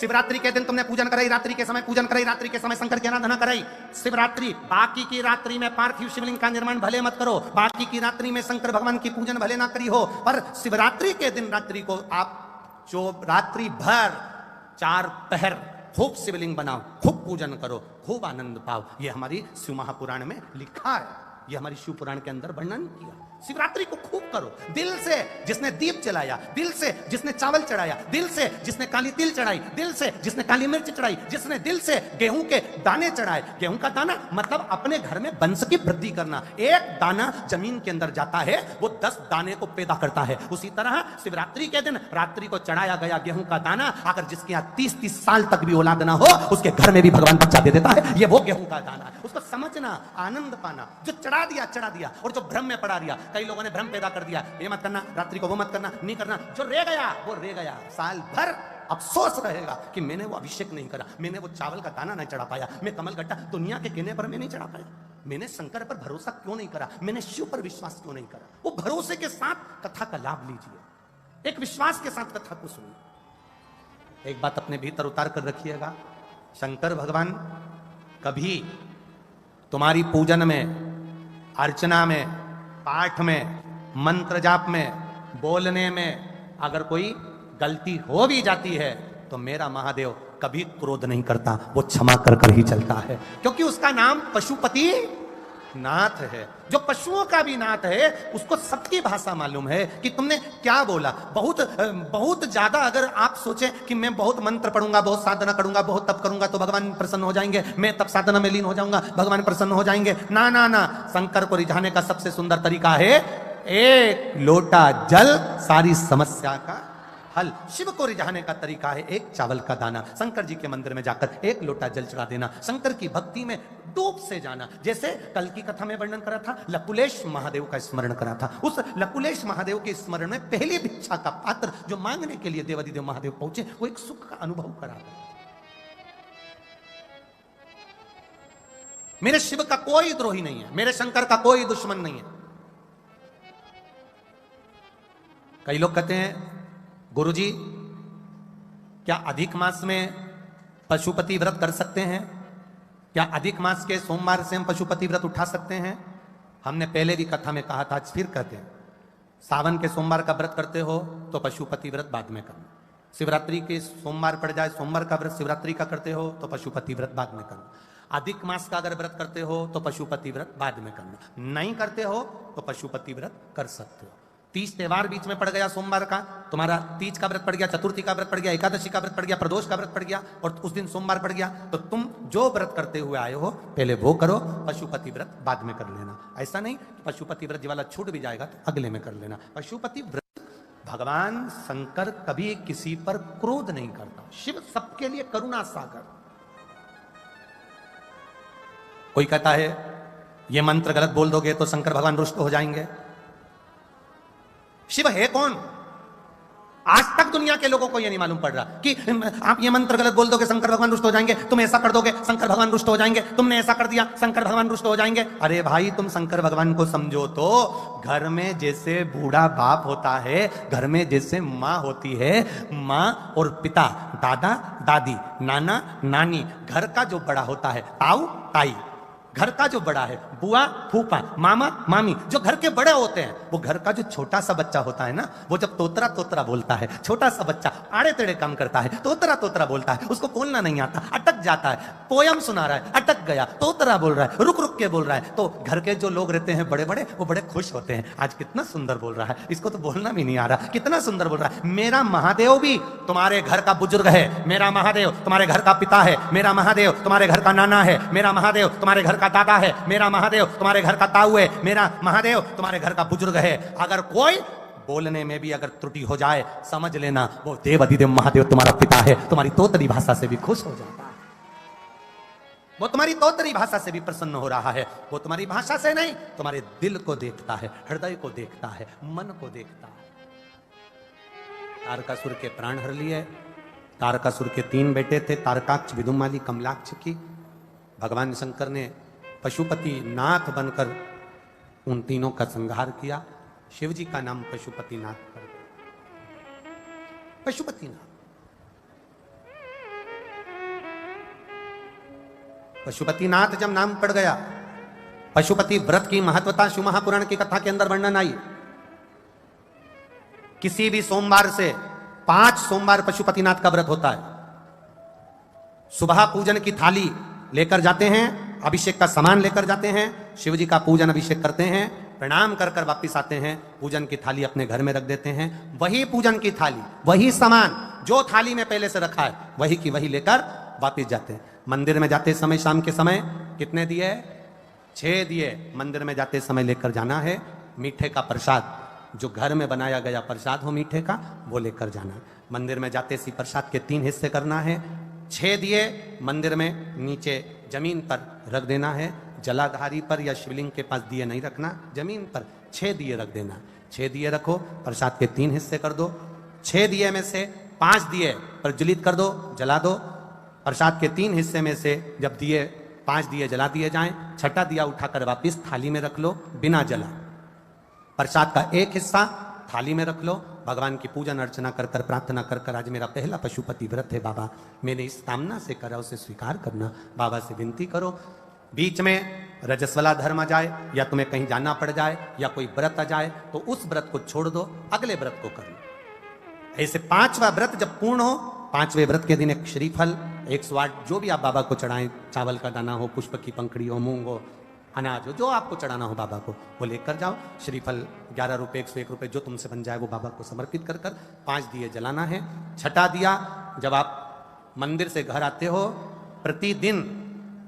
शिवरात्रि के दिन तुमने पूजन कराई, रात्रि के समय पूजन कराई, रात्रि के समय शंकर की आराधना कराई। शिवरात्रि, बाकी की रात्रि में पार्थिव शिवलिंग का निर्माण भले मत करो, बाकी की रात्रि में शंकर भगवान की पूजन भले ना करी हो, पर शिवरात्रि के दिन रात्रि को आप जो रात्रि भर 4 पहर खूब शिवलिंग बनाओ, खूब पूजन करो, खूब आनंद पाओ। ये हमारी शिव महापुराण में लिखा है, ये हमारी शिव पुराण के अंदर वर्णन किया। शिवरात्रि को खूब करो, दिल से जिसने दीप जलाया, दिल से जिसने चावल चढ़ाया, दिल से जिसने काली तिल चढ़ाई, दिल से जिसने काली मिर्च चढ़ाई, जिसने दिल से गेहूं के दाने चढ़ाए। गेहूं का दाना मतलब अपने घर में वंश की वृद्धि करना। एक दाना जमीन के अंदर जाता है, वो 10 दाने को पैदा करता है। उसी तरह शिवरात्रि के दिन रात्रि को चढ़ाया गया गेहूं का दाना, अगर जिसके यहाँ 30-30 साल तक भी औलाद ना हो, उसके घर में भी भगवान बच्चा दे देता है। ये वो गेहूं का दाना है। उसको समझना, आनंद पाना। जो चढ़ा दिया, और जो भ्रम में पड़ा दिया, कई लोगों ने भ्रम पैदा कर दिया, ये मत करना, रात्रि को वो मत करना, नहीं करना। जो रह गया वो रह गया, साल भर अफसोस रहेगा कि मैंने वो अभिषेक नहीं करा, मैंने वो चावल का दाना नहीं चढ़ा पाया, मैं कमल गट्टा दुनिया के कहने पर मैं नहीं चढ़ा पाया, मैंने शंकर पर भरोसा क्यों नहीं करा, मैंने शिव पर विश्वास क्यों नहीं करा। वो भरोसे के साथ कथा का लाभ लीजिए, एक विश्वास के साथ कथा को सुनिए। एक बात अपने भीतर उतार कर रखिएगा, शंकर भगवान कभी तुम्हारी पूजन में, अर्चना में, पाठ में, मंत्र जाप में, बोलने में अगर कोई गलती हो भी जाती है तो मेरा महादेव कभी क्रोध नहीं करता, वो क्षमा कर कर ही चलता है, क्योंकि उसका नाम पशुपति नाथ है। जो पशुओं का भी नाथ है, उसको सबकी भाषा मालूम है कि तुमने क्या बोला। बहुत ज्यादा अगर आप सोचें कि मैं बहुत मंत्र पढ़ूंगा, बहुत साधना करूंगा, बहुत तप करूंगा तो भगवान प्रसन्न हो जाएंगे, मैं तप साधना में लीन हो जाऊंगा, भगवान प्रसन्न हो जाएंगे, ना ना ना। शंकर को रिझाने का सबसे सुंदर तरीका है एक लोटा जल, सारी समस्या का हल। शिव को रिझाने का तरीका है एक चावल का दाना। शंकर जी के मंदिर में जाकर एक लोटा जल चढ़ा देना, शंकर की भक्ति में डूब से जाना। जैसे कल की कथा में वर्णन करा था, लकुलेश महादेव का स्मरण करा था। उस लकुलेश महादेव के स्मरण में पहली भिक्षा का पात्र जो मांगने के लिए देवादिदेव महादेव पहुंचे, वो एक सुख का अनुभव करा। मेरे शिव का कोई द्रोही नहीं है, मेरे शंकर का कोई दुश्मन नहीं है। कई लोग कहते हैं गुरुजी क्या अधिक मास में पशुपति व्रत कर सकते हैं, क्या अधिक मास के सोमवार से हम पशुपति व्रत उठा सकते हैं। हमने पहले भी कथा में कहा था, आज फिर कहते हैं, सावन के सोमवार का व्रत करते हो तो पशुपति व्रत बाद में करना। शिवरात्रि के सोमवार पड़ जाए, सोमवार का व्रत शिवरात्रि का करते हो तो पशुपति व्रत बाद में करना। अधिक मास का अगर व्रत करते हो तो पशुपति व्रत बाद में करना, नहीं करते हो तो पशुपति व्रत कर सकते हो। 30 त्योहार बीच में पड़ गया, सोमवार का तुम्हारा तीज का व्रत पड़ गया, चतुर्थी का व्रत पड़ गया, एकादशी का व्रत पड़ गया, प्रदोष का व्रत पड़ गया और उस दिन सोमवार पड़ गया, तो तुम जो व्रत करते हुए आए हो पहले वो करो, पशुपति व्रत बाद में कर लेना। ऐसा नहीं पशुपति व्रत वाला छूट भी जाएगा तो अगले में कर लेना। पशुपति व्रत, भगवान शंकर कभी किसी पर क्रोध नहीं करता। शिव सबके लिए करुणा सागर। कोई कहता है ये मंत्र गलत बोल दोगे तो शंकर भगवान रुष्ट हो जाएंगे। शिव है कौन? आज तक दुनिया के लोगों को यह नहीं मालूम पड़ रहा कि आप ये मंत्र गलत बोल दोगे शंकर भगवान रुष्ट हो जाएंगे, तुम ऐसा कर दोगे शंकर भगवान रुष्ट हो जाएंगे, तुमने ऐसा कर दिया शंकर भगवान रुष्ट हो जाएंगे। अरे भाई तुम शंकर भगवान को समझो तो घर में जैसे बूढ़ा बाप होता है, घर में जैसे माँ होती है, माँ और पिता, दादा दादी, नाना नानी, घर का जो बड़ा होता है ताऊ ताई, घर का जो बड़ा है बुआ फूफा मामा मामी, जो घर के बड़े होते हैं, वो घर का जो छोटा सा बच्चा होता है ना, वो जब तोतरा तोतरा बोलता है, छोटा सा बच्चा आड़े तेड़े काम करता है, तोतरा तोतरा बोलता है, उसको बोलना नहीं आता, अटक जाता है, पोयम सुना रहा है अटक गया, तोतरा बोल रहा है रुक रुक के बोल रहा है, तो घर के जो लोग रहते हैं बड़े बड़े, वो बड़े खुश होते हैं, आज कितना सुंदर बोल रहा है, इसको तो बोलना भी नहीं आ रहा, कितना सुंदर बोल रहा है। मेरा महादेव भी तुम्हारे घर का बुजुर्ग है, मेरा महादेव तुम्हारे घर का पिता है, मेरा महादेव तुम्हारे घर का नाना है, मेरा महादेव तुम्हारे घर का दादा है, मेरा महादेव तुम्हारे घर का ताऊ है, मेरा महादेव तुम्हारे घर का बुजुर्ग है। अगर कोई बोलने में भी अगर त्रुटि हो जाए, समझ लेना वो देव अधिदेव महादेव तुम्हारा पिता है, तुम्हारी तोतरी भाषा से भी खुश हो जाता है, वो तुम्हारी तोतरी भाषा से भी प्रसन्न हो रहा है, वो तुम्हारी भाषा से नहीं तुम्हारे दिल को देखता है, हृदय को देखता है, मन को देखता है। तारकासुर के प्राण हर लिए। तारकासुर के 3 बेटे थे, तारकाक्ष, विदुमाली, कमलाक्ष की। भगवान शंकर ने पशुपति नाथ बनकर उन तीनों का संहार किया। शिव जी का नाम पशुपति नाथ कर दिया। पशुपति नाथ पशुपतिनाथ जब नाम पड़ गया, पशुपति व्रत की महत्वता शिव महापुराण की कथा के अंदर वर्णन आई। किसी भी सोमवार से 5 सोमवार पशुपतिनाथ का व्रत होता है। सुबह पूजन की थाली लेकर जाते हैं, अभिषेक का सामान लेकर जाते हैं, शिव जी का पूजन अभिषेक करते हैं, प्रणाम कर कर वापिस आते हैं, पूजन की थाली अपने घर में रख देते हैं। वही पूजन की थाली, वही सामान जो थाली में पहले से रखा है, वही की वही लेकर वापिस जाते हैं। मंदिर में जाते समय शाम के समय कितने दिए? 6 दिए मंदिर में जाते समय लेकर जाना है। मीठे का प्रसाद, जो घर में बनाया गया प्रसाद हो मीठे का, वो लेकर जाना है। मंदिर में जाते सी प्रसाद के 3 हिस्से करना है। 6 दिए मंदिर में नीचे जमीन पर रख देना है। जलाधारी पर या शिवलिंग के पास दिए नहीं रखना, जमीन पर 6 दिए रख देना। 6 दिए रखो, प्रसाद के 3 हिस्से कर दो। 6 दिए में से 5 दिए प्रज्वलित कर दो, जला दो। प्रसाद के 3 हिस्से में से जब 5 दिए जला दिए जाएं, 6ठा दिया उठाकर वापिस थाली में रख लो बिना जला। प्रसाद का 1 हिस्सा थाली में रख लो। भगवान की पूजन अर्चना कर कर प्रार्थना कर कर, आज मेरा पहला पशुपति व्रत है बाबा, मैंने इस कामना से करा, उसे स्वीकार करना। बाबा से विनती करो। बीच में रजस्वला धर्म आ जाए या तुम्हें कहीं जाना पड़ जाए या कोई व्रत आ जाए तो उस व्रत को छोड़ दो, अगले व्रत को कर लो। ऐसे 5वां व्रत जब पूर्ण हो, 5वें व्रत के दिन एक श्रीफल 108 जो भी आप बाबा को चढ़ाएं, चावल का दाना हो, पुष्प की पंखड़ी हो, मूंग हो, अनाज हो, जो आपको चढ़ाना हो बाबा को वो लेकर जाओ। श्रीफल 11 रुपए 101 रुपए जो तुमसे बन जाए वो बाबा को समर्पित कर कर 5 दिए जलाना है। 6ठा दिया जब आप मंदिर से घर आते हो, प्रतिदिन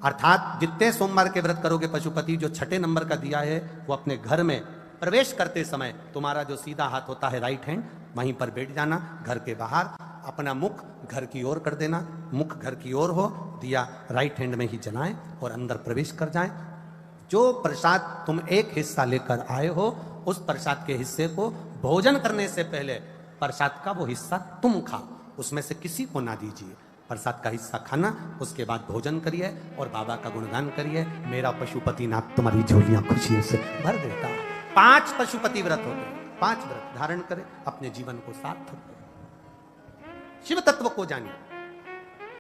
अर्थात जितने सोमवार के व्रत करोगे पशुपति, जो 6ठे नंबर का दिया है वो अपने घर में प्रवेश करते समय तुम्हारा जो सीधा हाथ होता है राइट हैंड, वहीं पर बैठ जाना। घर के बाहर अपना मुख घर की ओर कर देना, मुख घर की ओर हो, दिया राइट हैंड में ही जलाएं और अंदर प्रवेश कर जाएं। जो प्रसाद तुम 1 हिस्सा लेकर आए हो, उस प्रसाद के हिस्से को भोजन करने से पहले प्रसाद का वो हिस्सा तुम खाओ, उसमें से किसी को ना दीजिए। प्रसाद का हिस्सा खाना, उसके बाद भोजन करिए और बाबा का गुणगान करिए। मेरा पशुपतिनाथ तुम्हारी झोलियां खुशियों से भर देता। 5 पशुपति व्रत होते हैं, 5 व्रत धारण करें, अपने जीवन को सार्थक करें, शिव तत्व को जानिए।